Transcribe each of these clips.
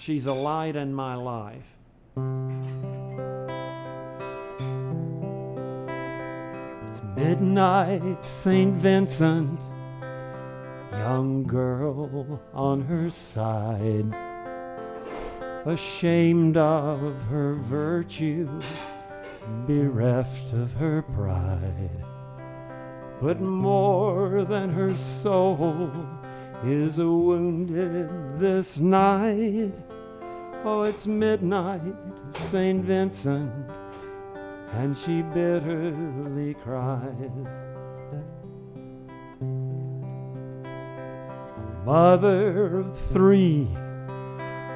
she's a light in my life. It's midnight, St. Vincent, young girl on her side, ashamed of her virtue, bereft of her pride. But more than her soul is wounded this night. Oh, it's midnight, St. Vincent, and she bitterly cries. A mother of three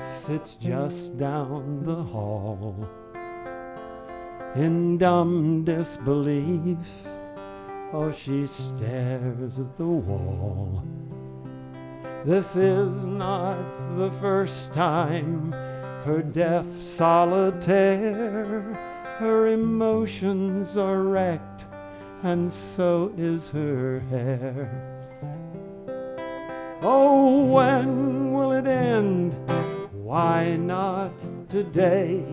sits just down the hall in dumb disbelief. Oh, she stares at the wall. This is not the first time her deaf solitaire. Her emotions are wrecked, and so is her hair. Oh, when will it end? Why not today?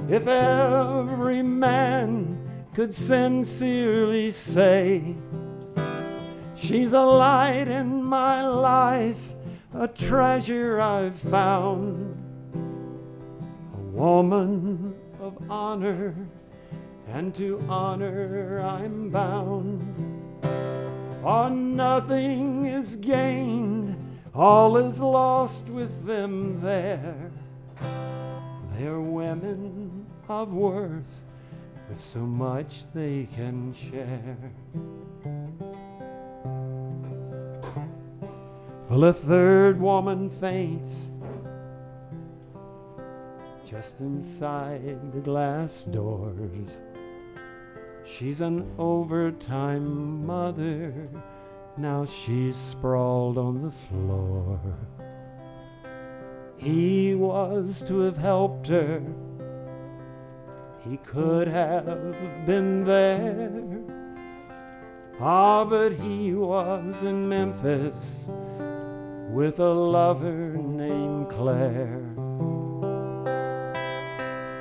If every man could sincerely say, she's a light in my life, a treasure I've found, a woman of honor, and to honor I'm bound. For nothing is gained, all is lost with them there. They're women of worth, with so much they can share. Well, a third woman faints just inside the glass doors. She's an overtime mother, now she's sprawled on the floor. He was to have helped her, he could have been there. Ah, but he was in Memphis with a lover named Claire.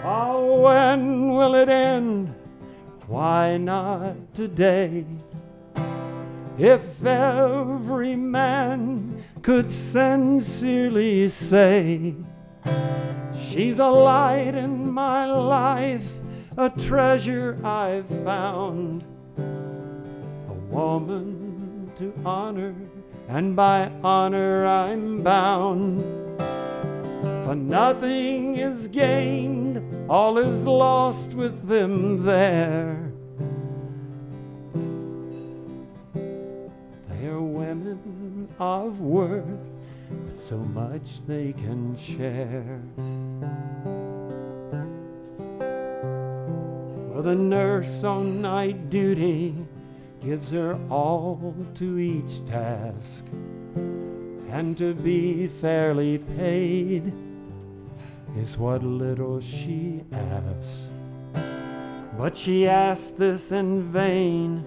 Oh, when will it end? Why not today? If every man could sincerely say, she's a light in my life, a treasure I've found, a woman to honor, and by honor I'm bound. For nothing is gained, all is lost with them there. They are women of worth, with so much they can share. Well, the nurse on night duty gives her all to each task, and to be fairly paid is what little she asks. But she asks this in vain,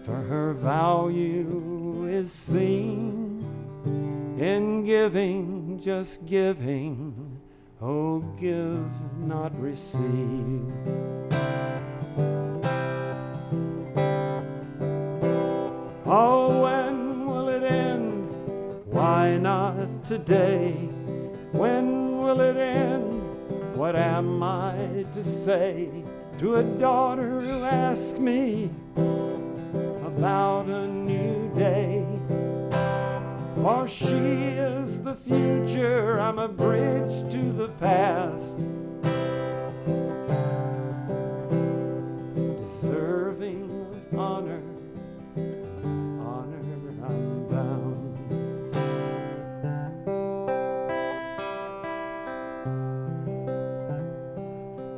for her value is seen in giving, just giving. Oh, give, not receive. Oh, when will it end? Why not today? When will it end? What am I to say to a daughter who asks me about a new day? For she is the future, I'm a bridge to the past, deserving of honor, honor I'm bound.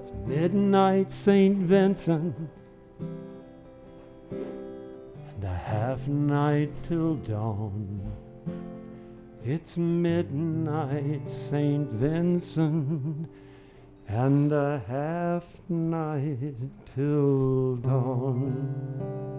It's midnight, St. Vincent, and a half night till dawn. It's midnight, St. Vincent, and a half night till dawn.